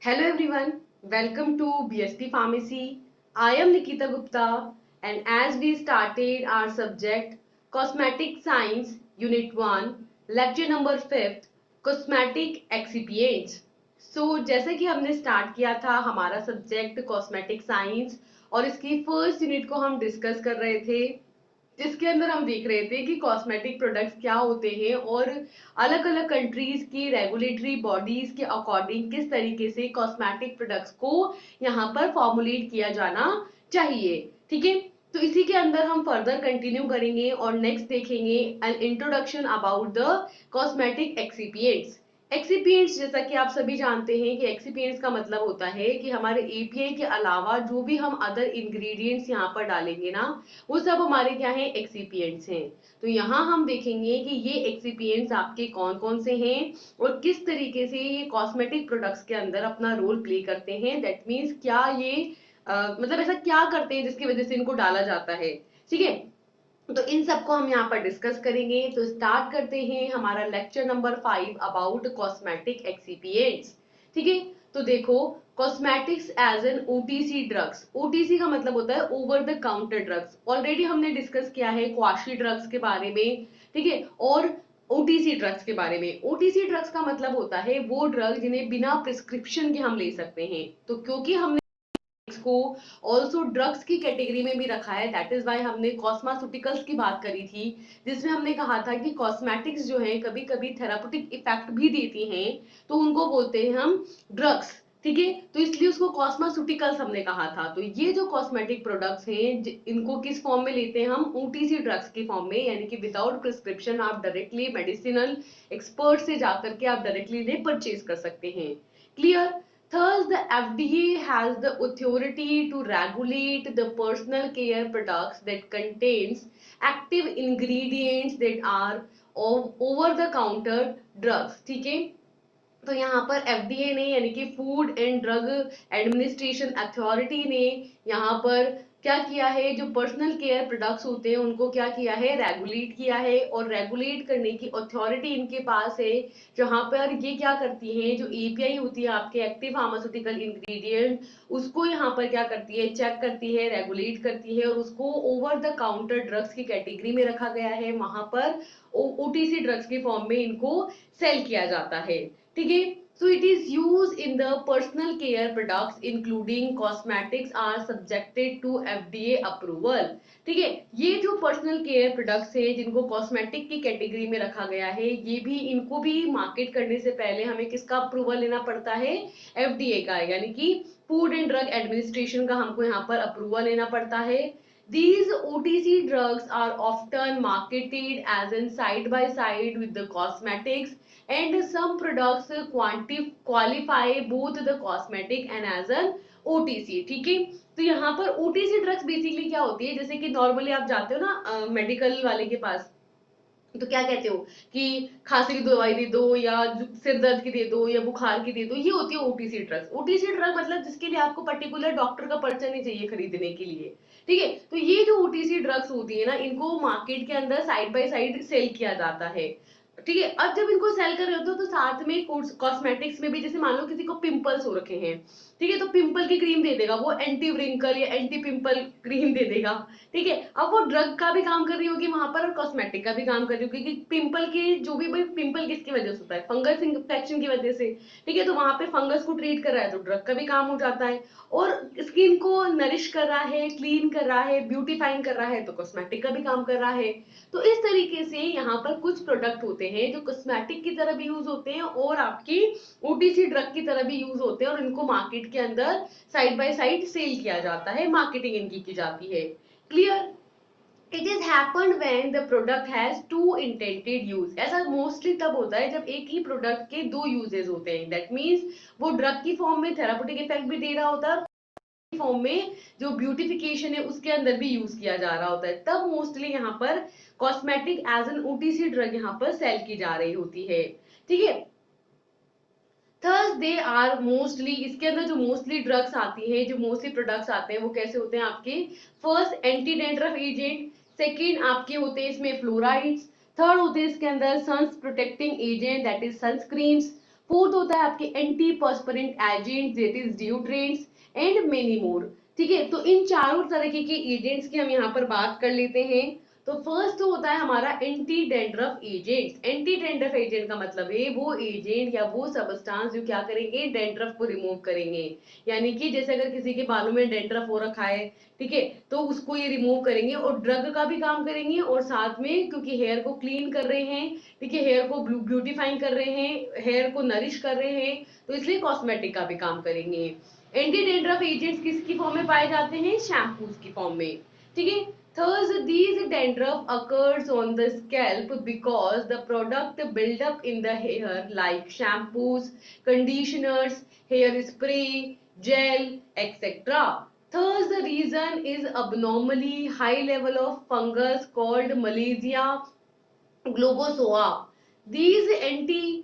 Hello everyone, welcome to BSP Pharmacy. I am Nikita Gupta, and as we started our subject Cosmetic Science Unit 1, lecture number 5th, Cosmetic Excipients. जैसे कि हमने start किया था हमारा subject cosmetic science और इसकी first unit को हम डिस्कस कर रहे थे, जिसके अंदर हम देख रहे थे कि कॉस्मेटिक प्रोडक्ट्स क्या होते हैं और अलग अलग कंट्रीज की रेगुलेटरी बॉडीज के अकॉर्डिंग किस तरीके से कॉस्मेटिक प्रोडक्ट्स को यहाँ पर फॉर्मुलेट किया जाना चाहिए। ठीक है, तो इसी के अंदर हम फर्दर कंटिन्यू करेंगे और नेक्स्ट देखेंगे an introduction about the cosmetic excipients. Excipients जैसा कि आप सभी जानते हैं कि एक्सिपिएंट्स का मतलब होता है कि हमारे एपीआई के अलावा जो भी हम अदर इंग्रेडिएंट्स यहाँ पर डालेंगे ना, वो सब हमारे क्या है, एक्सिपिएंट्स हैं। तो यहाँ हम देखेंगे कि ये एक्सिपिएंट्स आपके कौन कौन से हैं और किस तरीके से ये कॉस्मेटिक प्रोडक्ट्स के अंदर अपना रोल प्ले करते हैं। दैट मीन्स क्या ये मतलब ऐसा क्या करते हैं जिसकी वजह से इनको डाला जाता है। ठीक है, तो इन सबको हम यहाँ पर डिस्कस करेंगे। तो स्टार्ट करते हैं हमारा lecture number 5 about cosmetic excipients. ठीक है, तो देखो, cosmetics as an OTC drugs. OTC का मतलब होता है over the counter drugs. Already हमने डिस्कस किया है क्वाशी ड्रग्स के बारे में, ठीक है, और ओटीसी ड्रग्स के बारे में। ओटीसी ड्रग्स का मतलब होता है वो ड्रग जिन्हें बिना प्रिस्क्रिप्शन के हम ले सकते हैं। तो क्योंकि हमने को ऑल्सो ड्रग्स की कैटेगरी में भी रखा है, दैट इज वाई हमने कॉस्मास्यूटिकल्स की बात करी थी, जिसमें हमने कहा था कि कॉस्मेटिक्स जो है कभी कभी थेरापेटिक इफेक्ट भी देती हैं, तो उनको बोलते हैं हम ड्रग्स। ठीक है, तो इसलिए उसको कॉस्मास्यूटिकल्स हमने कहा था। तो ये जो कॉस्मेटिक प्रोडक्ट्स हैं इनको किस फॉर्म में लेते हैं हम, ओटीसी ड्रग्स की फॉर्म में, यानी कि विदाउट प्रिस्क्रिप्शन आप डायरेक्टली मेडिसिनल एक्सपर्ट से जाकर के आप डायरेक्टली इन्हें परचेज कर सकते हैं। Clear? Thus, the FDA has the authority to regulate the personal care products that contains active ingredients that are of over the counter drugs. ठीक है, तो यहाँ पर एफडीए ने यानी कि food and drug administration authority ने यहाँ पर क्या किया है, जो पर्सनल केयर प्रोडक्ट्स होते हैं उनको क्या किया है, रेगुलेट किया है। और रेगुलेट करने की अथॉरिटी इनके पास है, जहां पर ये क्या करती है, जो एपीआई होती है आपके एक्टिव फार्मास्यूटिकल इंग्रेडिएंट, उसको यहाँ पर क्या करती है, चेक करती है, रेगुलेट करती है और उसको ओवर द काउंटर ड्रग्स की कैटेगरी में रखा गया है। वहां पर ओटीसी ड्रग्स के फॉर्म में इनको सेल किया जाता है। ठीक है, so it is used in the personal care products including cosmetics are subjected to FDA approval। ठीक है, ये जो पर्सनल केयर प्रोडक्ट्स है जिनको कॉस्मेटिक की कैटेगरी में रखा गया है, ये भी इनको भी मार्केट करने से पहले हमें किसका अप्रूवल लेना पड़ता है, एफडीए का, यानी कि फूड एंड ड्रग एडमिनिस्ट्रेशन का हमको यहाँ पर अप्रूवल लेना पड़ता है। These OTC drugs are often marketed as in side by side with the cosmetics, and some products qualify both the cosmetic and as an OTC। ठीक है, तो यहाँ पर OTC ड्रग्स बेसिकली क्या होती है, जैसे कि नॉर्मली आप जाते हो ना मेडिकल वाले के पास, तो क्या कहते हो कि खांसी की दवाई दे दो या सिर दर्द की दे दो या बुखार की दे दो, ये होती है ओटीसी ड्रग्स। ओटीसी ड्रग मतलब जिसके लिए आपको पर्टिकुलर डॉक्टर का पर्चा नहीं चाहिए खरीदने के लिए। ठीक है, तो ये जो ओटीसी ड्रग्स होती है ना, इनको मार्केट के अंदर साइड बाय साइड सेल किया जाता है। ठीक है, अब जब इनको सेल कर रहे होते हो तो साथ में कॉस्मेटिक्स में भी, जैसे मान लो किसी को पिंपल्स हो रखे हैं, ठीक है, तो पिंपल की क्रीम दे देगा, वो एंटी व्रिंकल या एंटी पिंपल क्रीम दे देगा। ठीक है, अब वो ड्रग का भी काम कर रही होगी वहां पर और कॉस्मेटिक का भी काम कर रही होगी, क्योंकि पिंपल के जो भी, भाई पिंपल किसकी वजह से होता है, फंगस इन्फेक्शन की वजह से। ठीक है, तो वहां पे फंगस को ट्रीट कर रहा है तो ड्रग का भी काम हो जाता है, और स्किन को नरिश कर रहा है, क्लीन कर रहा है, ब्यूटीफाइंग कर रहा है तो कॉस्मेटिक का भी काम कर रहा है। तो इस तरीके से यहाँ पर कुछ प्रोडक्ट होते हैं जो कॉस्मेटिक की तरह भी यूज होते हैं और आपकी ओटीसी ड्रग की तरह भी यूज होते हैं, और इनको मार्केट के अंदर साइड बाय साइड सेल किया जाता है, मार्केटिंग इनकी की जाती है। Clear? It is happened when the product has to intended use. ऐसा मोस्टली तब होता है जब एक ही प्रोडक्ट के दो यूजेस होते हैं। दैट मीन्स वो ड्रग की फॉर्म में थेरापेटिक इफेक्ट भी दे रहा होता है, फॉर्म में जो ब्यूटिफिकेशन है उसके अंदर भी यूज किया जा रहा होता है, तब मोस्टली यहाँ पर cosmetic as an OTC drug यहाँ पर सेल की जा रही होती है। ठीक है, थर्स दे आर मोस्टली, इसके अंदर जो मोस्टली ड्रग्स आती हैं, जो मोस्टली प्रोडक्ट्स आते हैं वो कैसे होते हैं आपके, first anti dandruff agent, second आपके होते हैं इसमें फ्लोराइड्स, थर्ड होते हैं इसके अंदर suns protecting agent that is sunscreens, fourth होता है आपके anti perspirant agent that is deodorants and many more. ठीक है, तो इन चारों तरीके के एजेंट्स की हम यहाँ पर बात कर लेते हैं। तो फर्स्ट होता है हमारा anti dandruff agent. Anti dandruff agent का मतलब है वो एजेंट या वो सबस्टांस जो क्या करेंगे, डेंड्रफ को रिमूव करेंगे। यानी कि जैसे अगर किसी के बालों में डेंड्रफ हो रखा है, ठीक है, तो उसको ये रिमूव करेंगे और ड्रग का भी काम करेंगे, और साथ में क्योंकि हेयर को क्लीन कर रहे हैं, ठीक है, हेयर को ब्यूटीफाइंग कर रहे हैं, हेयर को नरिश कर रहे हैं, तो इसलिए कॉस्मेटिक का भी काम करेंगे। एंटी डेंड्रफ एजेंट्स किसकी फॉर्म में पाए जाते हैं, शैम्पूज की फॉर्म में। ठीक है, thus these dandruff occurs on the scalp because the product build up in the hair like shampoos, conditioners, hair spray, gel, etc. Thus the reason is abnormally high level of fungus called Malaysia globozoa. These anti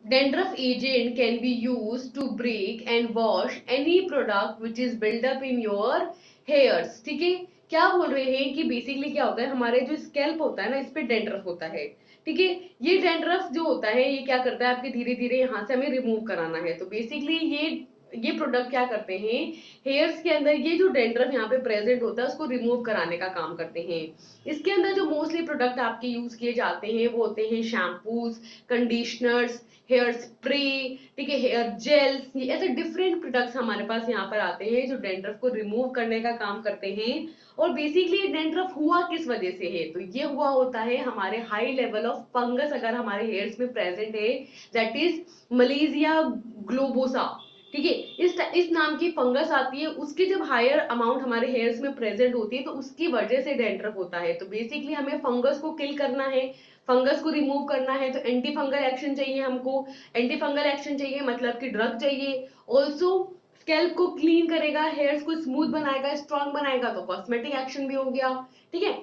dandruff agent can be used to break and wash any product which is built up in your hairs। ठीक है, क्या बोल रहे हैं कि basically क्या होता है, हमारे जो स्कैल्प होता है ना, इस पे डेंड्रफ होता है। ठीक है, ये डेंड्रफ जो होता है ये क्या करता है, आपके धीरे धीरे यहाँ से हमें रिमूव कराना है। तो बेसिकली ये प्रोडक्ट क्या करते हैं, हेयर्स के अंदर ये जो डेंड्रफ यहाँ पे प्रेजेंट होता है उसको रिमूव कराने का काम करते हैं। इसके अंदर जो मोस्टली प्रोडक्ट आपके यूज किए जाते हैं वो होते हैं शैम्पूज, कंडीशनर्स, हेयर स्प्रे, ठीक है, हेयर जेल्स, ये ऐसे डिफरेंट प्रोडक्ट्स हमारे पास यहाँ पर आते हैं जो डेंड्रफ को रिमूव करने का काम करते हैं। और बेसिकली डेंड्रफ हुआ किस वजह से है, तो ये हुआ होता है हमारे हाई लेवल ऑफ फंगस अगर हमारे हेयर्स में प्रेजेंट है, दैट इज मलेशिया ग्लोबोसा। ठीक है, इस नाम की फंगस आती है, उसकी जब हायर अमाउंट हमारे हेयर्स में प्रेजेंट होती है तो उसकी वजह से डेंड्रफ होता है। तो बेसिकली हमें फंगस को किल करना है, फंगस को रिमूव करना है, तो एंटी फंगल एक्शन चाहिए हमको। एंटी फंगल एक्शन चाहिए मतलब कि ड्रग चाहिए। ऑल्सो स्कैल्प को क्लीन करेगा, हेयर्स को स्मूथ बनाएगा, स्ट्रॉन्ग बनाएगा, तो कॉस्मेटिक एक्शन भी हो गया। ठीक है,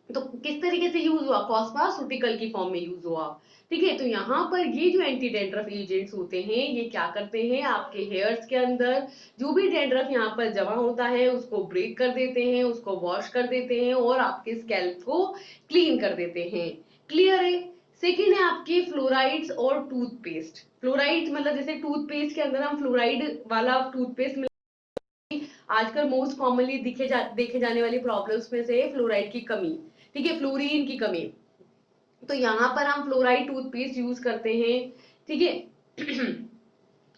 तो किस तरीके से यूज हुआ, कॉस्मेटिकल की फॉर्म में यूज हुआ। ठीक है, तो यहाँ पर ये जो एंटी डेंड्रफ एजेंट्स होते हैं ये क्या करते हैं, आपके हेयर्स के अंदर जो भी डेंड्रफ यहाँ पर जमा होता है उसको ब्रेक कर देते हैं, उसको वॉश कर देते हैं और आपके स्कैल्प को क्लीन कर देते हैं। क्लियर है। सेकेंड है आपके फ्लोराइड्स और टूथपेस्ट। फ्लोराइड्स मतलब जैसे टूथपेस्ट के अंदर हम फ्लोराइड वाला टूथपेस्ट, आजकल मोस्ट कॉमनली देखे जाने वाली प्रॉब्लम्स में से फ्लोराइड की कमी, ठीक है, फ्लोरीन की कमी। तो यहाँ पर हम फ्लोराइड टूथपेस्ट यूज करते हैं। ठीक है,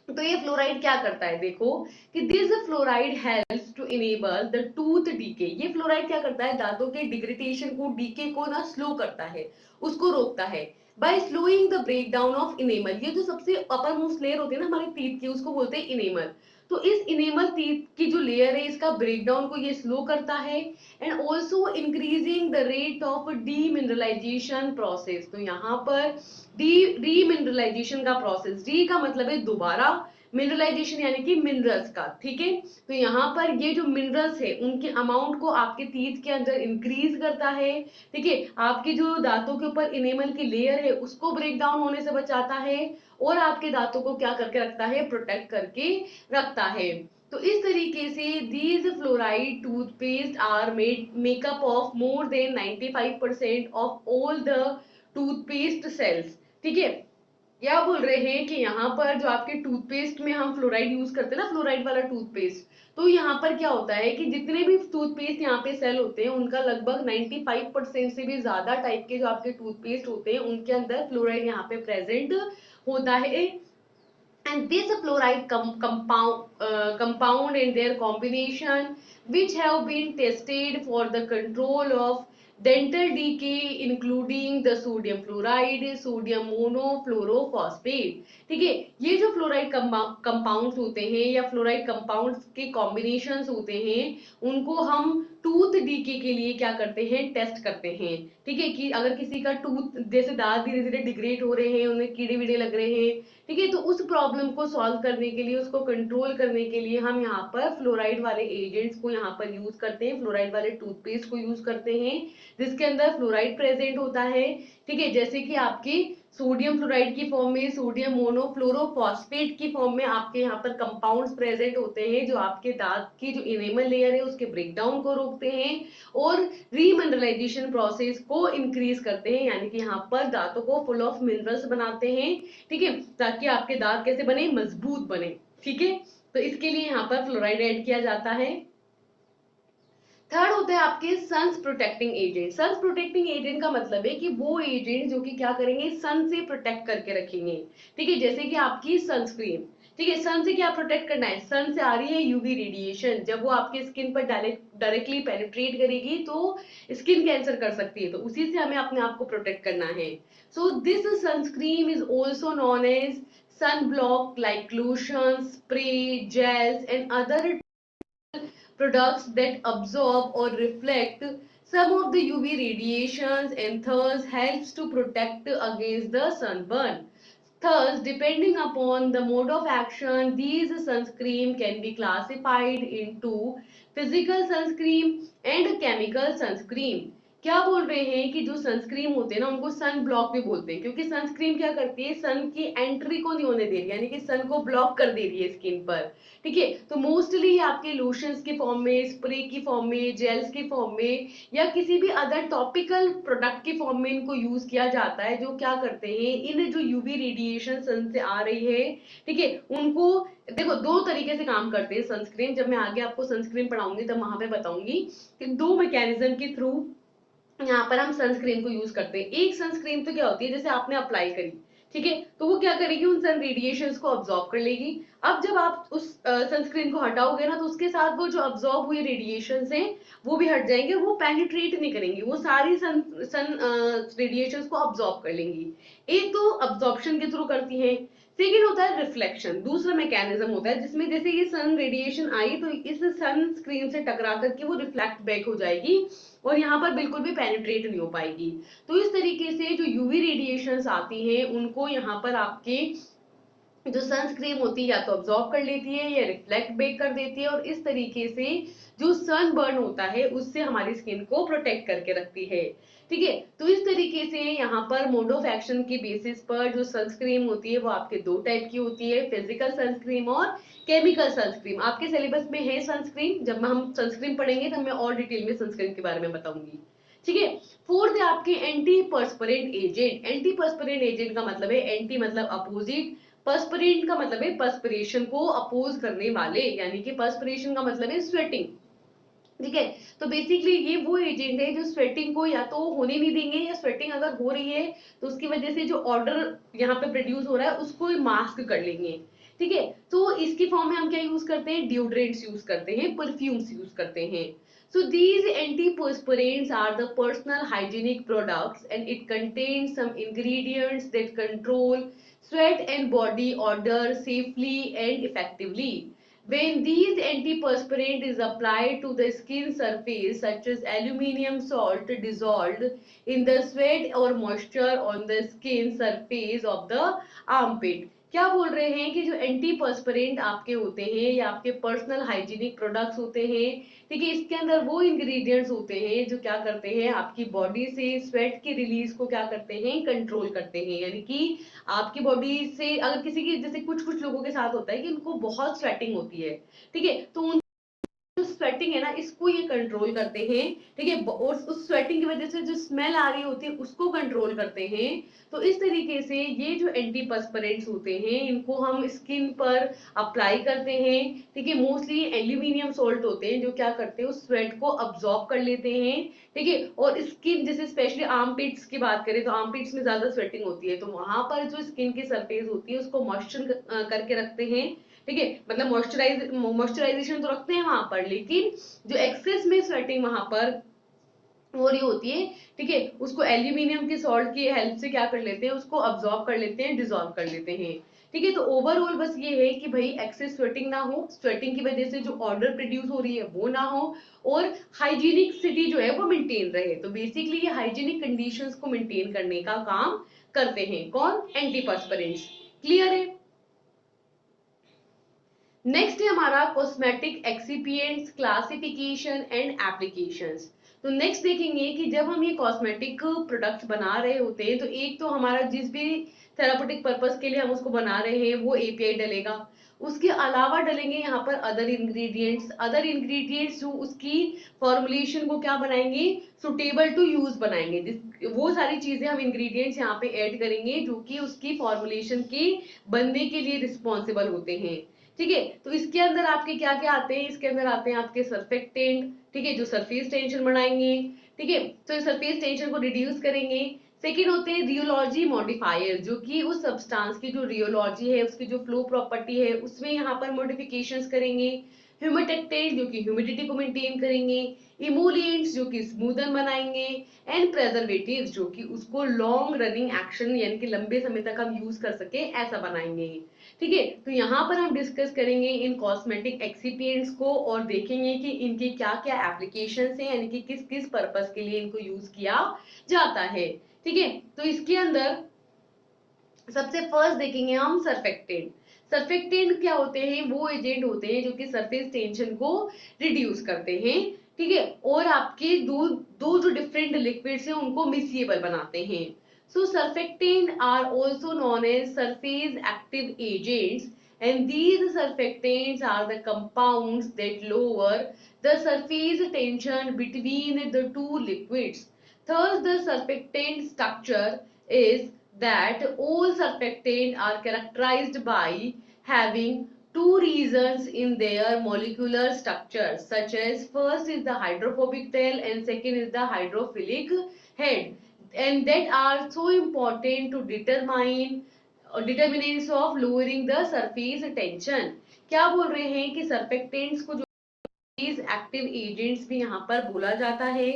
तो ये फ्लोराइड क्या करता है, देखो कि this fluoride helps to enable the tooth decay. ये फ्लोराइड क्या करता है, दांतों के डिग्रेडेशन को, डीके को ना स्लो करता है, उसको रोकता है by slowing the break down of enamel. ये जो सबसे अपर मोस्ट लेयर होती है ना हमारे टीथ की, उसको बोलते हैं इनेमल। तो इस इनेमल टीथ की जो लेयर है इसका ब्रेकडाउन को ये स्लो करता है and also increasing the rate of demineralisation process. तो यहाँ पर डीमिनरलाइजेशन का प्रोसेस, डी का मतलब है दोबारा, मिनरलाइजेशन यानी कि मिनरल्स का। ठीक है, तो यहाँ पर ये जो मिनरल्स है उनके अमाउंट को आपके टीथ के अंदर इंक्रीज करता है। ठीक है, आपके जो दांतों के ऊपर इनेमल की लेयर है उसको ब्रेक डाउन होने से बचाता है और आपके दांतों को क्या करके रखता है, प्रोटेक्ट करके रखता है। तो इस तरीके से these fluoride toothpaste are make up of more than 95% of all the toothpaste sales. ठीक है, क्या बोल रहे हैं कि यहाँ पर जो आपके टूथपेस्ट में हम फ्लोराइड यूज करते हैं ना, फ्लोराइड वाला टूथपेस्ट, तो यहाँ पर क्या होता है कि जितने भी टूथपेस्ट यहाँ पे सेल होते हैं उनका लगभग 95% से भी ज्यादा टाइप के जो आपके टूथपेस्ट होते हैं उनके अंदर फ्लोराइड यहाँ पे प्रेजेंट होता है। And this fluoride compound in their combination which have been tested for the control of dental decay including the sodium fluoride, sodium monofluorophosphate। ठीक है, ये जो फ्लोराइड कंपाउंड्स होते हैं या फ्लोराइड कंपाउंड्स के कॉम्बिनेशंस होते हैं उनको हम टूथ डीके के लिए क्या करते हैं, टेस्ट करते हैं। ठीक है, कि अगर किसी का टूथ जैसे दांत धीरे धीरे डिग्रेड हो रहे हैं, उन्हें कीड़े वीड़े लग रहे हैं, ठीक है, तो उस प्रॉब्लम को सॉल्व करने के लिए, उसको कंट्रोल करने के लिए हम यहाँ पर फ्लोराइड वाले एजेंट्स को यहाँ पर यूज करते हैं, फ्लोराइड वाले टूथपेस्ट को यूज करते हैं जिसके अंदर फ्लोराइड प्रेजेंट होता है। ठीक है, जैसे कि आपके सोडियम फ्लोराइड की फॉर्म में, सोडियम मोनोफ्लोरोफॉस्फेट की फॉर्म में आपके यहाँ पर कंपाउंड्स प्रेजेंट होते हैं जो आपके दांत की जो इनेमल लेयर है उसके ब्रेकडाउन को रोकते हैं और रीमिनरलाइजेशन प्रोसेस को इंक्रीज करते हैं, यानी कि यहाँ पर दांतों को फुल ऑफ मिनरल्स बनाते हैं, ठीक है, ताकि आपके दांत कैसे बने, मजबूत बने, ठीक है। तो इसके लिए यहाँ पर फ्लोराइड ऐड किया जाता है। थर्ड होते हैं आपके sun's protecting agent. Sun's protecting agent का मतलब है कि वो एजेंट जो कि क्या करेंगे, सन से प्रोटेक्ट करके रखेंगे, ठीक है, जैसे कि आपकी सनस्क्रीन, ठीक है, सन से क्या प्रोटेक्ट करना है, सन से आ रही है यूवी रेडिएशन, जब वो आपके स्किन पर डायरेक्टली पेनिट्रेट करेगी तो स्किन कैंसर कर सकती है, तो उसी से हमें अपने आप को प्रोटेक्ट करना है। So this sunscreen is also known as sun block like lotion, spray, gels and other products that absorb or reflect some of the UV radiations and thus helps to protect against the sunburn. Thus, depending upon the mode of action, these sunscreen can be classified into physical sunscreen and chemical sunscreen. क्या बोल रहे हैं कि जो sunscreen होते हैं ना उनको सन ब्लॉक भी बोलते हैं, क्योंकि सनस्क्रीन क्या करती है, सन की एंट्री को नहीं होने दे रही, यानी कि सन को ब्लॉक कर दे रही है स्किन पर, ठीक है। तो मोस्टली आपके लोशंस के फॉर्म में, स्प्रे की फॉर्म में, जेल्स की फॉर्म में या किसी भी अदर टॉपिकल प्रोडक्ट के फॉर्म में इनको यूज किया जाता है, जो क्या करते हैं, इन जो यूवी रेडिएशन सन से आ रही है, ठीक है, उनको देखो दो तरीके से काम करते हैं सनस्क्रीन। जब मैं आगे आपको सनस्क्रीन पढ़ाऊंगी तब वहां पे बताऊंगी कि दो मैकेनिज्म के थ्रू यहाँ पर हम सनस्क्रीन को यूज करते हैं। एक सनस्क्रीन तो क्या होती है, जैसे आपने अप्लाई करी, ठीक है, तो वो क्या करेगी, उन सन रेडिएशंस को अब्सॉर्ब कर लेगी। अब जब आप उस सनस्क्रीन को हटाओगे ना तो उसके साथ वो जो अब्सॉर्ब हुए रेडिएशंस हैं वो भी हट जाएंगे, वो पेनिट्रेट नहीं करेंगी, वो सारी सन सन रेडिएशंस को अब्सॉर्ब कर लेंगी। एक तो अब्सॉर्प्शन के थ्रू करती हैं, सेकेंड होता है रिफ्लेक्शन, दूसरा मैकेनिज्म होता है जिसमें जैसे ये सन रेडिएशन आई तो इस सन स्क्रीन से टकरा करके वो रिफ्लेक्ट बैक हो जाएगी और यहाँ पर बिल्कुल भी पेनिट्रेट नहीं हो पाएगी। तो इस तरीके से जो यूवी रेडिएशंस आती हैं उनको यहाँ पर आपके जो सनस्क्रीन होती है या तो अब्सॉर्ब कर लेती है या रिफ्लेक्ट बैक कर देती है, और इस तरीके से जो सन बर्न होता है उससे हमारी स्किन को प्रोटेक्ट करके रखती है, ठीक है। तो इस तरीके से यहाँ पर मोड ऑफ एक्शन के बेसिस पर जो सनस्क्रीन होती है वो आपके दो टाइप की होती है, फिजिकल सनस्क्रीन और केमिकल सनस्क्रीन। आपके सिलेबस में है सनस्क्रीन, जब हम सनस्क्रीन पढ़ेंगे तब मैं और डिटेल में सनस्क्रीन के बारे में बताऊंगी, ठीक है। फोर्थ है आपके anti perspirant agent. Anti perspirant agent का मतलब है, एंटी मतलब अपोजिट, पर्सपिरेंट का मतलब है पर्सपिरेशन को अपोज करने वाले, यानी कि पर्सपिरेशन का मतलब है स्वेटिंग, ठीक है। तो बेसिकली ये वो एजेंट है जो स्वेटिंग को या तो होने नहीं देंगे, या स्वेटिंग अगर हो रही है तो उसकी वजह से जो ऑर्डर यहाँ पे प्रोड्यूस हो रहा है उसको मास्क कर लेंगे, ठीक है। तो इसकी फॉर्म में हम क्या यूज करते हैं, डिओड्रेंट्स यूज करते हैं, परफ्यूम्स यूज करते हैं। So these antiperspirants are the personal hygienic products and it contains some ingredients that control sweat and body odor safely and effectively. When these antiperspirant is applied to the skin surface, such as aluminium salt dissolved in the sweat or moisture on the skin surface of the armpit, क्या बोल रहे हैं कि जो anti पर्सपिरेंट आपके होते हैं या आपके पर्सनल हाइजीनिक प्रोडक्ट्स होते हैं, ठीक है, इसके अंदर वो इंग्रेडिएंट्स होते हैं जो क्या करते हैं, आपकी बॉडी से स्वेट की रिलीज को क्या करते हैं, कंट्रोल करते हैं। यानी कि आपकी बॉडी से अगर किसी की, जैसे कुछ कुछ लोगों के साथ होता है कि उनको बहुत स्वेटिंग होती है, ठीक है, तो जो स्वेटिंग है ना इसको ये कंट्रोल करते हैं, ठीक है, और उस स्वेटिंग की वजह से जो स्मेल आ रही होती है उसको कंट्रोल करते हैं। तो इस तरीके से ये जो एंटी पर्सपिरेंट्स होते हैं इनको हम स्किन पर अप्लाई करते हैं, ठीक है। मोस्टली एल्यूमिनियम सोल्ट होते हैं जो क्या करते हैं, उस स्वेट को अब्सॉर्ब कर लेते हैं, ठीक है। और स्किन जैसे स्पेशली आर्मपिट्स की बात करें तो आर्मपिट्स में ज्यादा स्वेटिंग होती है, तो वहां पर जो स्किन की सरफेस होती है उसको मॉइस्चर करके रखते हैं, ठीक है, मतलब मॉइस्चराइजेशन तो रखते हैं वहां पर, लेकिन जो एक्सेस में स्वेटिंग वहां पर हो रही होती है, ठीक है, उसको एल्यूमिनियम के सॉल्ट की हेल्प से क्या कर लेते हैं, उसको अब्सॉर्ब कर लेते हैं, डिसॉल्व कर लेते हैं, ठीक है। तो ओवरऑल बस ये है कि भाई एक्सेस स्वेटिंग ना हो, स्वेटिंग की वजह से जो ऑर्डर प्रोड्यूस हो रही है वो ना हो, और हाइजीनिक सिटी जो है वो मेंटेन रहे। तो बेसिकली ये हाइजीनिक कंडीशंस को मेंटेन करने का काम करते हैं कौन, एंटीपर्सपिरेंट्स। क्लियर है। नेक्स्ट है हमारा cosmetic excipients classification and applications. तो नेक्स्ट देखेंगे कि जब हम ये कॉस्मेटिक प्रोडक्ट्स बना रहे होते हैं तो एक तो हमारा जिस भी थेरापेटिक पर्पस के लिए हम उसको बना रहे हैं वो एपीआई डलेगा, उसके अलावा डलेंगे यहाँ पर अदर इंग्रेडिएंट्स जो उसकी फॉर्मुलेशन को क्या बनाएंगे, सुटेबल टू यूज बनाएंगे। वो सारी चीजें हम इंग्रेडिएंट्स यहाँ पे ऐड करेंगे जो कि उसकी फॉर्मुलेशन के बनने के लिए रिस्पॉन्सिबल होते हैं। ठीक है, तो इसके अंदर आपके क्या क्या आते हैं, इसके अंदर आते हैं आपके सर्फेक्टेंट, ठीक है, जो सरफेस टेंशन बढ़ाएंगे। ठीक है, तो सरफेस टेंशन को रिड्यूस करेंगे। सेकेंड होते हैं रियोलॉजी मॉडिफायर, जो कि उस सब्सटेंस की जो रियोलॉजी है, उसकी जो फ्लो प्रॉपर्टी है, उसमें यहाँ पर मॉडिफिकेशंस करेंगे। ह्यूमिडेक्टेंट जो कि ह्यूमिडिटी को मेंटेन करेंगे। इमोलिएंट्स जो कि स्मूदन बनाएंगे। एंड प्रेजर्वेटिव्स जो कि उसको लॉन्ग रनिंग एक्शन यानी कि लंबे समय तक हम यूज कर सके ऐसा बनाएंगे। ठीक है, तो यहाँ पर हम डिस्कस करेंगे इन कॉस्मेटिक एक्सिपिएंट्स को और देखेंगे कि इनके क्या क्या एप्लीकेशंस हैं, यानी कि किस किस पर्पस के लिए इनको यूज किया जाता है। ठीक है, तो इसके अंदर सबसे फर्स्ट देखेंगे हम सर्फेक्टेंट। सर्फेक्टेंट क्या होते हैं, वो एजेंट होते हैं जो कि सरफेस टेंशन को रिड्यूस करते हैं। ठीक है, और आपके दो दो जो डिफरेंट लिक्विड्स हैं उनको मिसिएबल बनाते हैं। So surfactant are also known as surface active agents and these surfactants are the compounds that lower the surface tension between the two liquids. Thus the surfactant structure is that all surfactants are characterized by having two regions in their molecular structure, such as first is the hydrophobic tail and second is the hydrophilic head, and that are so important to determine determinants of lowering the surface tension। क्या बोल रहे हैं कि surfactants को active agents भी यहाँ पर बोला जाता है।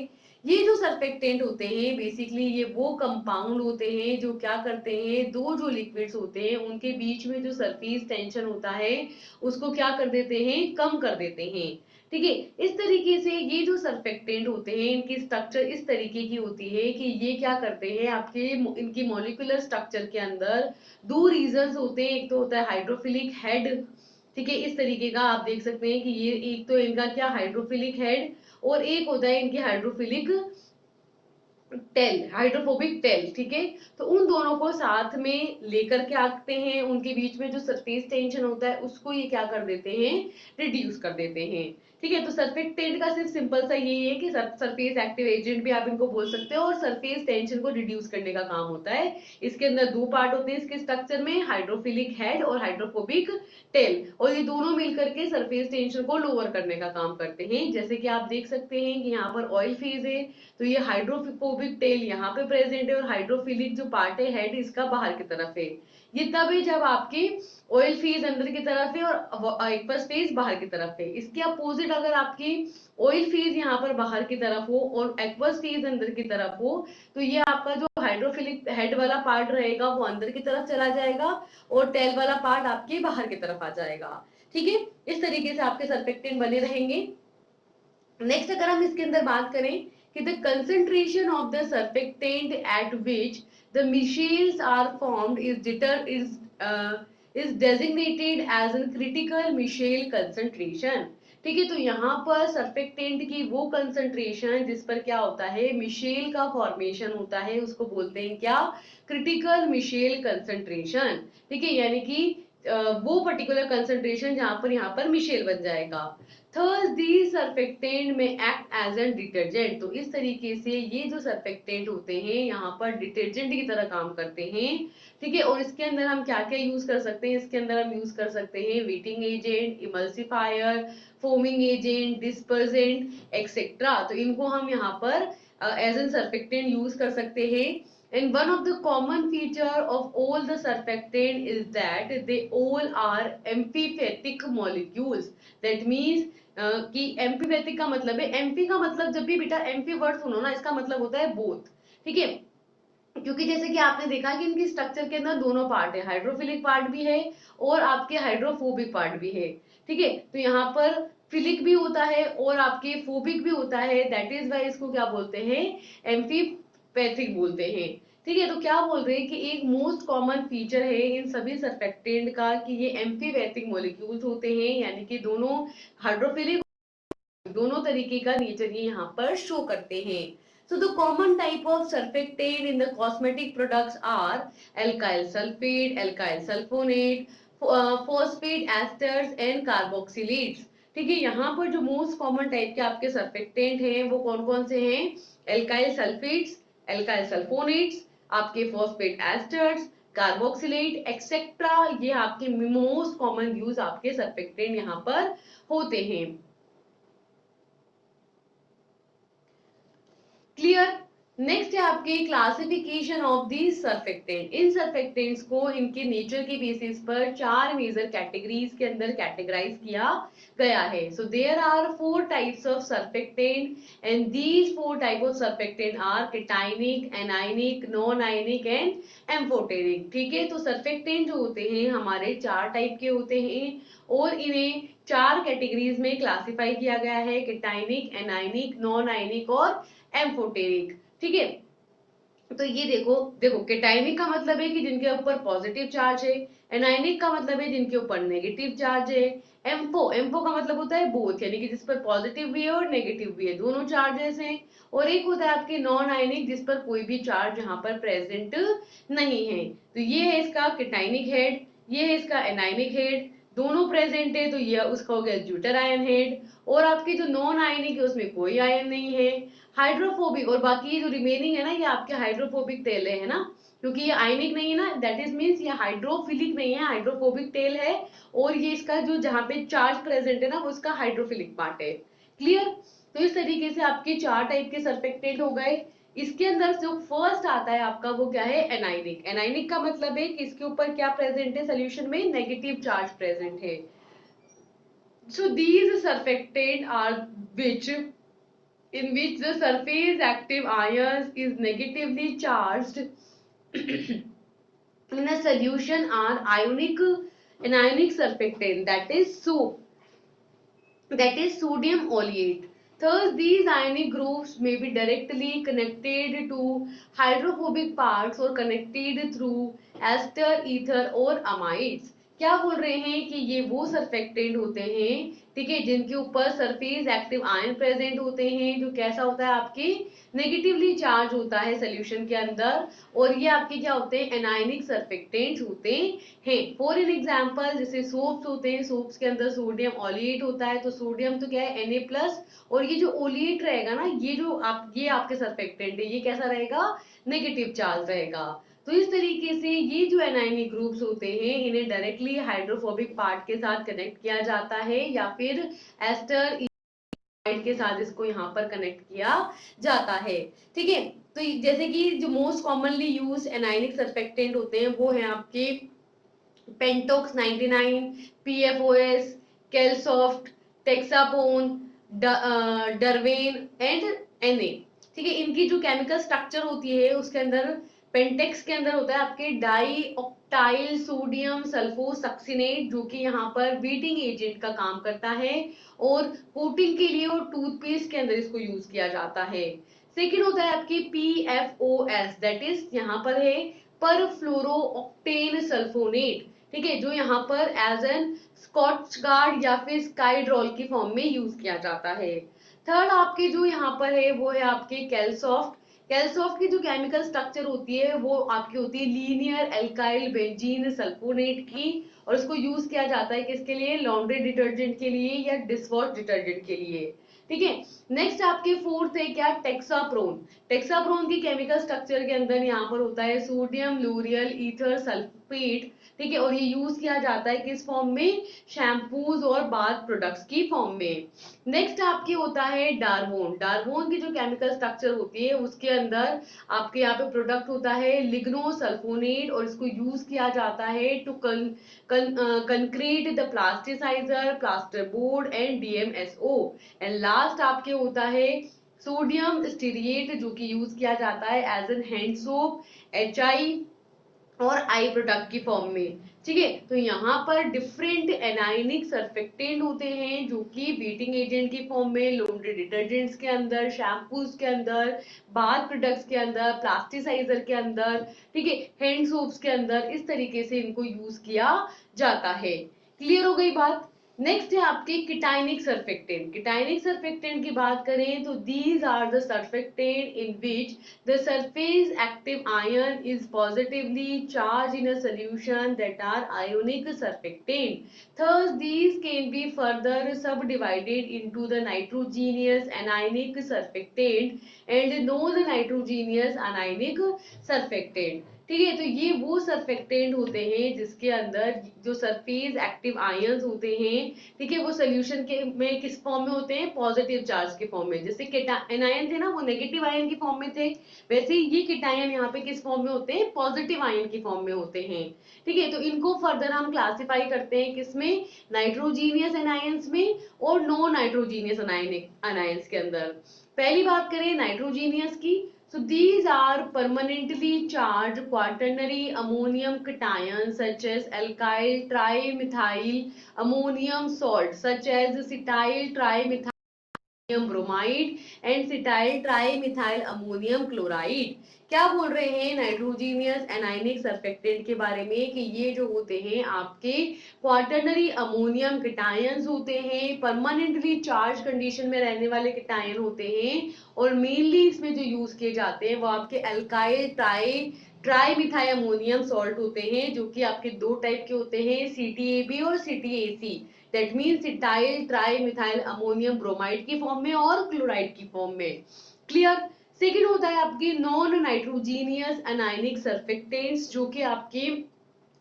ये जो सर्फेक्टेंट होते हैं बेसिकली ये वो कंपाउंड होते हैं जो क्या करते हैं, दो जो लिक्विड्स होते हैं उनके बीच में जो सरफेस टेंशन होता है उसको क्या कर देते हैं, कम कर देते हैं। ठीक है, इस तरीके से ये जो सर्फेक्टेंट होते हैं इनकी स्ट्रक्चर इस तरीके की होती है कि ये क्या करते हैं, आपके इनकी मॉलिक्यूलर स्ट्रक्चर के अंदर दो रीजन्स होते हैं। एक तो होता है हाइड्रोफिलिक हेड, ठीक है, इस तरीके का आप देख सकते हैं कि ये एक तो इनका क्या हाइड्रोफिलिक हेड और एक होता है इनकी हाइड्रोफिलिक टेल, हाइड्रोफोबिक टेल। ठीक है, तो उन दोनों को साथ में लेकर के आते हैं, उनके बीच में जो सरफेस टेंशन होता है उसको ये क्या कर देते हैं, रिड्यूस कर देते हैं। ठीक है, तो सर्फेक्टेंट का सिर्फ सिंपल सा यही है कि सरफेस एक्टिव एजेंट भी आप इनको बोल सकते हो और सरफेस टेंशन को रिड्यूस करने का काम होता है। इसके अंदर दो पार्ट होते हैं इसके स्ट्रक्चर में, हाइड्रोफिलिक हेड और हाइड्रोफोबिक टेल, और ये दोनों मिलकर के सरफेस टेंशन को लोअर करने का काम करते हैं। जैसे कि आप देख सकते हैं कि यहाँ पर ऑयल फेज है तो ये हाइड्रोफोबिक टेल यहाँ पे प्रेजेंट है और हाइड्रोफिलिक जो पार्ट है हेड इसका बाहर की तरफ है। ये तब है जब आपकी ऑयल फेज अंदर की तरफ है और एक्वस फेज बाहर की तरफ है। इसके अपोजिट अगर आपकी ऑयल फेज यहाँ पर बाहर की तरफ हो और एक्वस फेज अंदर की तरफ हो तो ये आपका जो हाइड्रोफिलिक हेड वाला पार्ट रहेगा वो अंदर की तरफ चला जाएगा और टेल वाला पार्ट आपके बाहर की तरफ आ जाएगा। ठीक है, इस तरीके से आपके सर्फेक्टेंट बने रहेंगे। नेक्स्ट अगर हम इसके अंदर बात करें कि the concentration of the surfactant at which the micelles are formed is designated as a critical Michel concentration। ठीक है, तो यहाँ पर सर्फेक्टेंट की वो कंसंट्रेशन जिस पर क्या होता है, मिशेल का फॉर्मेशन होता है, उसको बोलते हैं क्या, क्रिटिकल मिशेल कंसंट्रेशन। ठीक है, यानी कि वो पर्टिकुलर कंसंट्रेशन जहां पर यहाँ पर मिशेल बन जाएगा। Thus these surfactant में act as a detergent, तो इस तरीके से ये जो सर्फेक्टेंट होते हैं यहाँ पर डिटर्जेंट की तरह काम करते हैं। ठीक है, और इसके अंदर हम क्या क्या यूज कर सकते हैं, इसके अंदर हम यूज कर सकते हैं wetting agent, emulsifier, foaming agent, dispersant etcetera. तो इनको हम यहाँ पर एज एन सर्फेक्टेंट यूज कर सकते हैं। And one of the common feature of all the surfactant is that they all are amphipathic molecules। That means कि एम्फीपैथिक का मतलब है, एम्फी का मतलब जब भी बेटा एम्फी वर्ड सुनो ना इसका मतलब होता है बोथ। ठीक है, क्योंकि जैसे कि आपने देखा कि इनकी स्ट्रक्चर के अंदर दोनों पार्ट है, हाइड्रोफिलिक पार्ट भी है और आपके हाइड्रोफोबिक पार्ट भी है। ठीक है, तो यहाँ पर फिलिक भी होता है और आपके फोबिक भी होता है, दैट इज वाई इसको क्या बोलते हैं, एम्फीपैथिक बोलते हैं। ठीक है, तो क्या बोल रहे हैं कि एक मोस्ट कॉमन फीचर है इन सभी सर्फेक्टेंट का कि ये एम्फीपैथिक मॉलिक्यूल्स होते हैं, यानी कि दोनों हाइड्रोफिलिक दोनों तरीके का नेचर ये यहाँ पर शो करते हैं। So the common type of surfactant in the cosmetic products are alkyl sulfate, alkyl sulfonate, phosphate esters and carboxylates। ठीक है, यहाँ पर जो मोस्ट कॉमन टाइप के आपके सर्फेक्टेंट हैं वो कौन कौन से हैं? एल्काइल सल्फेट्स, एल्काइल सल्फोनेट्स, आपके फॉस्फेट एस्टर्स, कार्बोक्सिलेट एक्सेट्रा, ये आपके मोस्ट कॉमन यूज आपके सर्फेक्टेंट यहाँ पर होते हैं। क्लियर? नेक्स्ट है आपके classification of the surfactant. In surfactants को इनके नेचर के बेसिस पर चार मेजर कैटेगरीज के अंदर कैटेगराइज किया गया है। So there are 4 types of surfactant and these 4 type of surfactant are cationic, anionic, non ionic and amphoteric. ठीक है, तो सर्फेक्टेंट जो होते हैं हमारे 4 टाइप के होते हैं और इन्हें 4 कैटेगरीज में क्लासिफाई किया गया है, केटाइनिक, एनाइनिक, नॉन आयनिक और एम्फोटेरिक। ठीक है, तो ये देखो देखो केटाइनिक का मतलब है कि जिनके ऊपर पॉजिटिव चार्ज है, एनाइनिक का मतलब है जिनके ऊपर नेगेटिव चार्ज है, एम्फो का मतलब होता है बोथ, यानी कि जिस पर पॉजिटिव भी है और नेगेटिव भी है, दोनों चार्जेस हैं। और एक होता है आपके नॉन आयनिक जिस पर कोई भी चार्ज यहाँ पर प्रेजेंट नहीं है। तो ये है इसका केटाइनिक हेड, ये है इसका एनाइनिक हेड, दोनों प्रेजेंट है तो ये उसका हो गया ज्यूटर आयन हेड। और आपके जो नॉन आयनिक है उसमें कोई आयन नहीं है, हाइड्रोफोबिक, और बाकी जो रिमेनिंग है ना ये आपके हाइड्रोफोबिक टेल है ना, क्योंकि ये आयनिक नहीं है ना, दैट इज मींस ये हाइड्रोफिलिक नहीं है, हाइड्रोफोबिक टेल है। और ये इसका जो जहां पे चार्ज प्रेजेंट है ना वो इसका हाइड्रोफिलिक पार्ट है। क्लियर? तो इस तरीके से आपके 4 टाइप के सर्फेक्टेंट हो गए। इसके अंदर जो फर्स्ट आता है आपका वो क्या है? एनाइनिक। एनाइनिक का मतलब है कि इसके ऊपर क्या प्रेजेंट है? सोल्यूशन में नेगेटिव चार्ज प्रेजेंट है। So these surfactant are which in which the surface active ions is negatively charged in a solution are anionic surfactant, that is sodium oleate. Thus these ionic groups may be directly connected to hydrophobic parts or connected through ester, ether or amides। क्या बोल रहे हैं कि ये वो surfactant होते हैं, ठीक है, जिनके ऊपर सरफेस एक्टिव आयन प्रेजेंट होते हैं, जो कैसा होता है आपके नेगेटिवली चार्ज होता है सोल्यूशन के अंदर, और ये आपके क्या होते हैं? एनायनिक सर्फेक्टेंट्स होते हैं। फॉर एन एग्जांपल जैसे सोप्स होते हैं, सोप्स के अंदर सोडियम ऑलिएट होता है, तो सोडियम तो क्या है? Na+, और ये जो ओलिएट रहेगा ना, ये आपके सर्फेक्टेंट है, ये कैसा रहेगा? नेगेटिव चार्ज रहेगा। तो इस तरीके से ये जो एनायनिक ग्रुप्स होते हैं इन्हें डायरेक्टली हाइड्रोफोबिक पार्ट के साथ कनेक्ट किया जाता है या फिर एस्टर के साथ इसको यहाँ पर कनेक्ट किया जाता है। ठीक है, तो जैसे कि जो most commonly use anionic surfactant होते हैं वो है आपके पेंटोक्स 99, पीएफओएस, कैलसॉफ्ट, टेक्सापोन, डरवेन एंड एनए। ठीक है, इनकी जो केमिकल स्ट्रक्चर होती है उसके अंदर पेंटेक्स के अंदर होता है आपके डाई ऑक्टाइल सोडियम सल्फोसक्सिनेट, जो कि यहाँ पर बीटिंग एजेंट का काम करता है और कोटिंग के लिए और टूथपेस्ट के अंदर इसको यूज किया जाता है। सेकेंड होता है आपकी PFOS, दैट इज यहाँ पर है पर फ्लोरो ऑक्टेन सल्फोनेट। ठीक है, जो यहाँ पर एज एन स्कॉच गार्ड या फिर स्काईड्रॉल की फॉर्म में यूज किया जाता है। थर्ड आपके जो यहाँ पर है वो है आपके कैलसॉफ्ट। कैलसॉफ्ट की जो केमिकल स्ट्रक्चर होती है वो आपकी होती है लीनियर एल्काइल बेंजीन सल्फोनेट की, और इसको यूज किया जाता है किसके लिए? लॉन्ड्री डिटर्जेंट के लिए या डिशवॉश डिटर्जेंट के लिए। ठीक है, नेक्स्ट आपके फोर्थ है क्या? टेक्साप्रोन। टेक्साप्रोन की केमिकल स्ट्रक्चर के अंदर यहाँ पर होता है सोडियम लूरियल ईथर सल्फेट। ठीक है, और ये यूज किया जाता है किस फॉर्म में? शैम्पूज और बाथ प्रोडक्ट्स की फॉर्म में। नेक्स्ट आपके होता है डार्बोन। डार्बोन की जो केमिकल स्ट्रक्चर होती है उसके अंदर आपके यहाँ पे प्रोडक्ट होता है लिग्नो सल्फोनेट, और इसको यूज किया जाता है to concrete the plasticizer, plaster board and DMSO। And last आपके होता है सोडियम स्टीरिएट, जो कि यूज किया जाता है as an hand soap, HI और आई प्रोडक्ट की फॉर्म में। ठीक है, तो यहाँ पर डिफरेंट एनायनिक सर्फेक्टेंट होते हैं जो कि बीटिंग एजेंट की फॉर्म में लॉन्ड्री डिटर्जेंट्स के अंदर, शैम्पूज के अंदर, बाथ प्रोडक्ट्स के अंदर, प्लास्टिसाइजर के अंदर, ठीक है, हैंड सोप्स के अंदर, इस तरीके से इनको यूज किया जाता है। क्लियर हो गई बात? नेक्स्ट है आपके किटाइनिक सर्फेक्टेंट। किटाइनिक सर्फेक्टेंट की बात करें तो these are the surfactant in which the surface active ion is positively charge in a solution that are ionic surfactant. Thus these can be further subdivided into the nitrogenous anionic surfactant and non-nitrogenous anionic surfactant. ठीक है, तो ये वो surfactant होते हैं जिसके अंदर जो सरफेस एक्टिव आयंस होते हैं, ठीक है, वो सोल्यूशन के में किस फॉर्म में होते हैं, पॉजिटिव चार्ज के फॉर्म में। जैसे एनायन थे ना, वो नेगेटिव आयन की फॉर्म में थे, वैसे ये कीटायन यहाँ पे किस फॉर्म में होते हैं, पॉजिटिव आयन की फॉर्म में होते हैं। ठीक है, तो इनको फर्दर हम क्लासिफाई करते हैं किसमें, नाइट्रोजीनियस एनायंस में और नॉन नाइट्रोजीनियस एनायंस के अंदर। पहली बात करें नाइट्रोजीनियस की, so these are permanently charged quaternary ammonium cations such as alkyl trimethyl ammonium salt such as cetyl trimethyl bromide and cetyl trimethyl ammonium chloride. क्या बोल रहे हैं नाइट्रोजीनियस एनायनिक सर्फेक्टेंट के बारे में कि ये जो होते हैं आपके क्वाटरनरी अमोनियम कीटायंस होते हैं, परमानेंटली चार्ज कंडीशन में रहने वाले कीटायन होते हैं, और मेनली इसमें जो यूज किए जाते हैं वो आपके अल्काइल ट्राइमिथाइल अमोनियम सॉल्ट होते हैं, जो कि आपके दो टाइप के होते हैं, CTAB और CTAC। That mean cetyl trimethyl ammonium bromide की फॉर्म में और क्लोराइड की फॉर्म में। क्लियर। सेकेंड होता है आपके नॉन नाइट्रोजीनियस एनायनिक सर्फेक्टेंट्स, जो कि आपके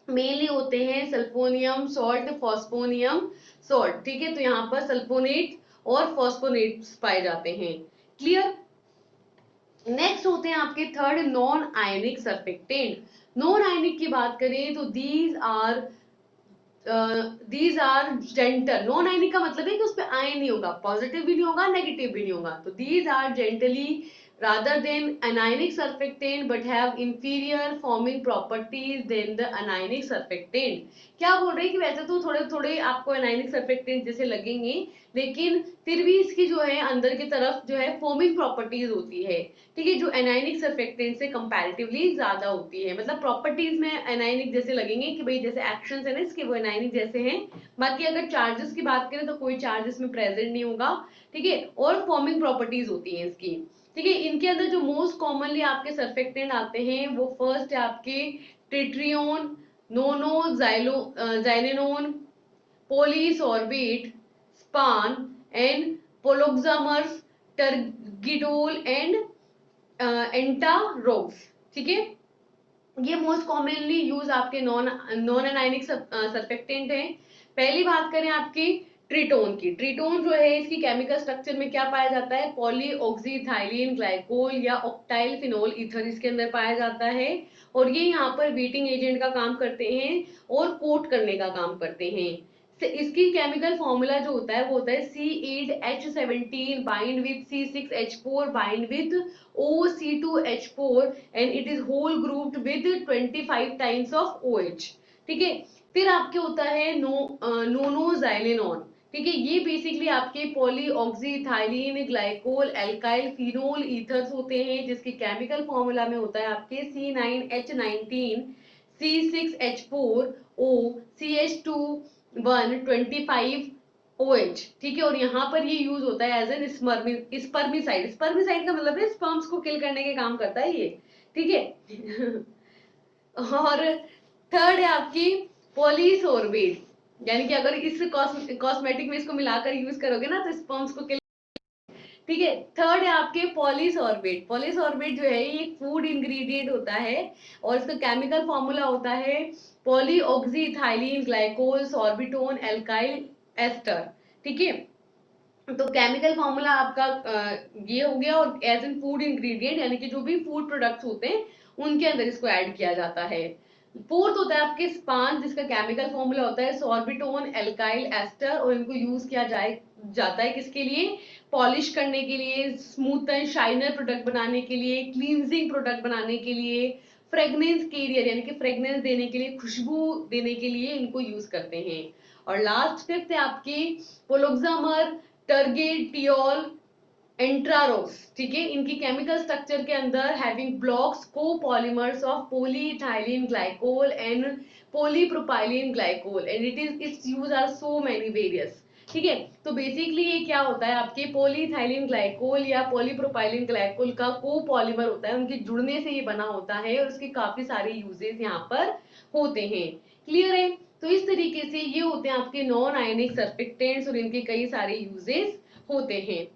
मेनली होते हैं सल्फोनियम सॉल्ट, फॉस्फोनियम सॉल्ट। ठीक है, तो यहाँ पर सल्फोनेट और फॉस्फोनेट पाए जाते हैं। क्लियर। नेक्स्ट होते हैं आपके third non ionic surfactant. Non ionic की बात करें तो these are gentle. Non ionic का मतलब है कि उसपे आयन नहीं होगा, पॉजिटिव भी नहीं होगा, नेगेटिव भी नहीं होगा। तो these are gently rather than anionic surfactant but have inferior forming properties than the anionic surfactant। क्या बोल रहे हैं कि वैसे तो थोड़े थोड़े आपको anionic surfactant जैसे लगेंगे, लेकिन फिर भी इसकी जो है अंदर की तरफ जो है फॉर्मिंग प्रॉपर्टीज होती है। ठीक है, जो एनायनिक सर्फेक्टेंट से कंपैरेटिवली ज्यादा होती है, मतलब प्रॉपर्टीज में एनायनिक जैसे लगेंगे कि भाई जैसे एक्शंस है ना इसके वो एनायनिक जैसे हैं। बाकी अगर चार्जेस की बात करें तो कोई चार्जेस में प्रेजेंट नहीं होगा। ठीक है, और फॉर्मिंग प्रॉपर्टीज होती है इसकी। ठीक है, इनके अंदर जो मोस्ट कॉमनली आपके सर्फेक्टेंट आते हैं वो फर्स्ट है आपके ट्रिट्रियोन, नोनो जाइलेनोन, पोलीसॉर्बेट, स्पान एंड पोलोक्सामर्स, टर्गिडोल एंड एंटारोक्स। ठीक है, ये मोस्ट कॉमनली यूज आपके नॉन नॉन एनायनिक सर्फेक्टेंट है। पहली बात करें आपकी ट्रिटोन की। ट्रिटोन जो है इसकी केमिकल स्ट्रक्चर में क्या पाया जाता है, पॉलीऑक्सीथाइलिन ग्लाइकोल या ऑक्टाइल फिनोल ईथर इसके अंदर पाया जाता है, और ये यहाँ पर बीटिंग एजेंट का काम करते हैं और कोट करने का काम करते हैं। इसकी केमिकल फॉर्मूला जो होता है वो होता है C8H17 bind with C6H4 bind with OC2H4 and it is whole grouped with 25 times of OH। ठीक है, फिर आपके होता है नोनोजाइलेनॉन। ठीक है, ये बेसिकली आपके पॉलीऑक्सीथाइलिन ग्लाइकोल एल्काइल फिनोल ईथर्स होते हैं, जिसके केमिकल फॉर्मूला में होता है आपके C9H19 C6H4O CH2 25 OH। ठीक है, और यहाँ पर ये यूज होता है एज एन स्पर्मिसाइड। स्पर्मिसाइड का मतलब है स्पर्म्स को किल करने के काम करता है ये। ठीक है और थर्ड है आपकी पॉलीसोर्बेट, यानी कि अगर इस कॉस्मेटिक में इसको मिलाकर यूज करोगे ना तो स्पर्म्स को किल। ठीक है, थर्ड है आपके पॉलीसॉर्बेट। पॉलीसॉर्बेट जो है ये एक फूड इंग्रेडिएंट होता है, और इसका केमिकल फॉर्मूला होता है पॉलीऑक्सीथाइलिन ग्लाइकोल सॉर्बिटोन एल्काइल एस्टर। ठीक है, तो केमिकल फॉर्मूला आपका ये हो गया, और एज एन फूड इंग्रेडिएंट यानी कि जो भी फूड प्रोडक्ट्स होते हैं उनके अंदर इसको ऐड किया जाता है। फोर्थ होता है आपके स्पान, जिसका केमिकल फॉर्मूला होता है सॉर्बिटोन एल्काइल एस्टर, और इनको यूज किया जाता है किसके लिए, पॉलिश करने के लिए, स्मूथ एंड शाइनर प्रोडक्ट बनाने के लिए, क्लींजिंग प्रोडक्ट बनाने के लिए, फ्रेग्रेंस कैरियर यानी कि फ्रेग्रेंस देने के लिए, खुशबू देने के लिए इनको यूज करते हैं। और लास्ट फिफ्थ है आपकी पोलोक्सामर, टर्गेटियोल, एंट्रारोक्स। ठीक है, इनकी केमिकल स्ट्रक्चर के अंदर having blocks copolymers of polyethylene glycol and polypropylene glycol and its use are so many various. ठीक है, तो बेसिकली ये क्या होता है, आपके पॉलीइथाइलिन ग्लाइकोल या पॉलीप्रोपाइलिन ग्लाइकोल का कोपॉलीमर होता है, उनके जुड़ने से ये बना होता है और उसके काफी सारे यूजेस यहाँ पर होते हैं। क्लियर है? तो इस तरीके से ये होते हैं आपके नॉन आयनिक सर्फेक्टेंट्स और इनके कई सारे यूजेस होते हैं।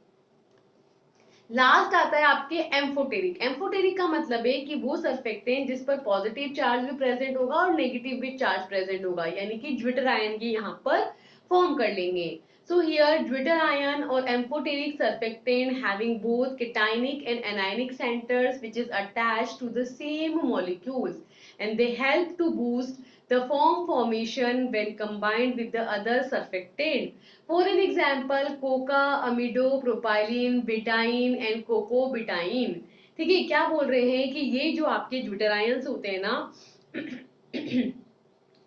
लास्ट आता है आपके एम्फोटेरिक। एम्फोटेरिक का मतलब है कि वो सर्फेक्टेंट जिस पर पॉजिटिव चार्ज भी प्रेजेंट होगा और नेगेटिव भी चार्ज प्रेजेंट होगा, यानी कि ज्विटर आयन की यहाँ पर फॉर्म कर लेंगे। So here Zwitter ion or amphoteric surfactant having both cationic and anionic centers which is attached to the same molecules, and they help to boost the foam formation when combined with the other surfactant. For an example, coca, amido, propylene, betaine and cocobetaine. ठीक है, क्या बोल रहे हैं कि ये जो आपके ज्विटर आयंस होते हैं ना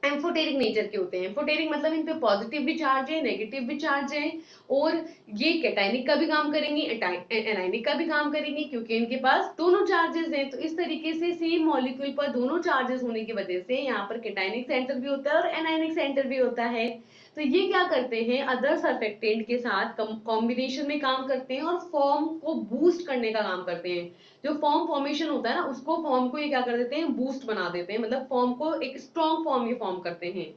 एम्फोटेरिक नेचर के होते हैं। एम्फोटेरिक मतलब इन पे पॉजिटिव भी चार्ज है, नेगेटिव भी चार्ज है, और ये कैटाइनिक का भी काम करेंगे, एनाइनिक का भी काम करेंगे, क्योंकि इनके पास दोनों चार्जेस हैं। तो इस तरीके से सेम मॉलिक्यूल पर दोनों चार्जेस होने की वजह से यहाँ पर कैटाइनिक सेंटर भी होता है और एनाइनिक सेंटर भी होता है। तो ये क्या करते हैं, अदर सर्फेक्टेंट के साथ कॉम्बिनेशन में काम करते हैं और फॉर्म को बूस्ट करने का काम करते हैं। जो फॉर्म फॉर्मेशन होता है ना, उसको फॉर्म को ये क्या कर देते हैं, बूस्ट बना देते हैं, मतलब फॉर्म को एक स्ट्रॉन्ग फॉर्म ये फॉर्म करते हैं।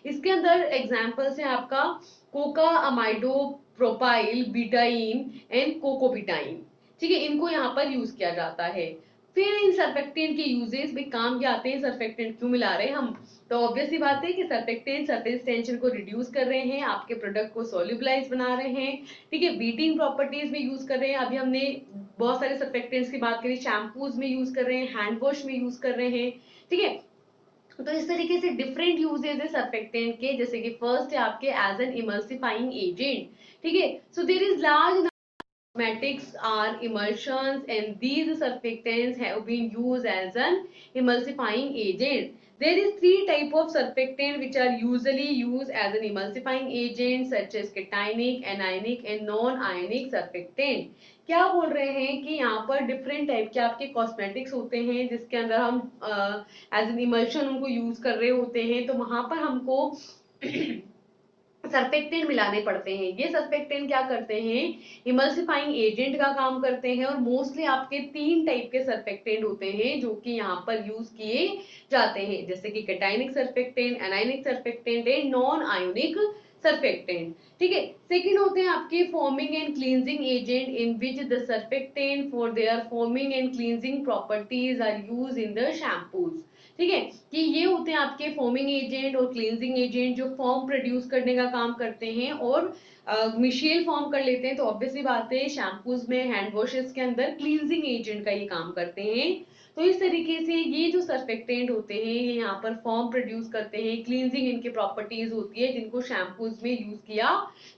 इसके अंदर एग्जांपल्स है आपका कोका, अमाइडो, प्रोपाइल, बिटाइन एंड कोकोबिटाइन। ठीक है, इनको यहाँ पर यूज किया जाता है। फिर इन सर्फेक्टेंट के यूजेस भी काम क्या आते हैं, सर्फेक्टेंट क्यों मिला रहे हैं हम, तो ऑब्वियस सी बात है कि सर्फेक्टेंट सरफेस टेंशन को रिड्यूस कर रहे हैं, आपके प्रोडक्ट को सोल्यूबलाइज बना रहे हैं। ठीक है, बीटिंग प्रॉपर्टीज में यूज कर रहे हैं। अभी हमने बहुत सारे सर्फेक्टेंट्स की बात करी, शैम्पूज में यूज कर रहे हैं, हैंड वॉश में यूज कर रहे हैं। ठीक है, तो इस तरीके से डिफरेंट यूजेस है सर्फेक्टेंट के, जैसे कि फर्स्ट है आपके एज एन इमल्सिफाइंग एजेंट। ठीक है, so there is large cosmetics are emulsions and these surfactants have been used as an emulsifying agent. There is three type of surfactant which are usually used as an emulsifying agent such as cationic, anionic and non-ionic surfactant. क्या बोल रहे हैं कि यहाँ पर different type के आपके cosmetics होते हैं जिसके अंदर हम एज एन इमल्शन उनको यूज कर रहे होते हैं, तो वहां पर हमको सर्फेक्टेंट मिलाने पड़ते हैं। ये सर्फेक्टेंट क्या करते हैं, इमल्सिफाइंग एजेंट का काम करते हैं, और मोस्टली आपके तीन टाइप के सर्फेक्टेंट होते हैं जो कि यहाँ पर यूज किए जाते हैं, जैसे कि cationic surfactant, anionic surfactant and non ionic surfactant. ठीक है, सेकंड होते हैं आपके foaming and cleansing agent in which the surfactant for their foaming and cleansing properties are use in the shampoos. ठीक है, कि ये होते हैं आपके फॉर्मिंग एजेंट और क्लींजिंग एजेंट जो फॉर्म प्रोड्यूस करने का काम करते हैं और मिशेल फॉर्म कर लेते हैं। तो ऑब्वियसली बात है शैम्पूज में, हैंड वॉशेस के अंदर क्लींजिंग एजेंट का ये काम करते हैं। तो इस तरीके से ये जो सर्फेक्टेंट होते हैं ये यहाँ पर फॉर्म प्रोड्यूस करते हैं, क्लींजिंग इनकी प्रॉपर्टीज होती है जिनको शैम्पूज में यूज किया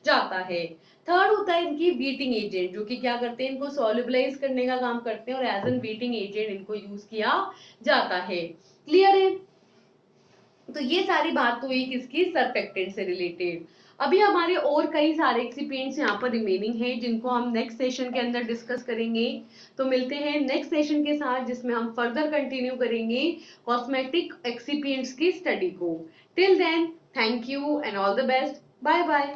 जाता है। थर्ड होता है इनकी बीटिंग एजेंट, जो कि क्या करते हैं, इनको सोल्यूबलाइज करने का काम करते हैं और एज एन बीटिंग एजेंट इनको यूज किया जाता है। क्लियर है? तो ये सारी बात तो हुई किसकी, सर्फेक्टेंट से रिलेटेड। अभी हमारे और कई सारे एक्सिपिएंट्स यहाँ पर रिमेनिंग हैं जिनको हम नेक्स्ट सेशन के अंदर डिस्कस करेंगे। तो मिलते हैं नेक्स्ट सेशन के साथ जिसमें हम फर्दर कंटिन्यू करेंगे कॉस्मेटिक एक्सिपिएंट्स की स्टडी को। Till then, thank you and all the best, bye bye.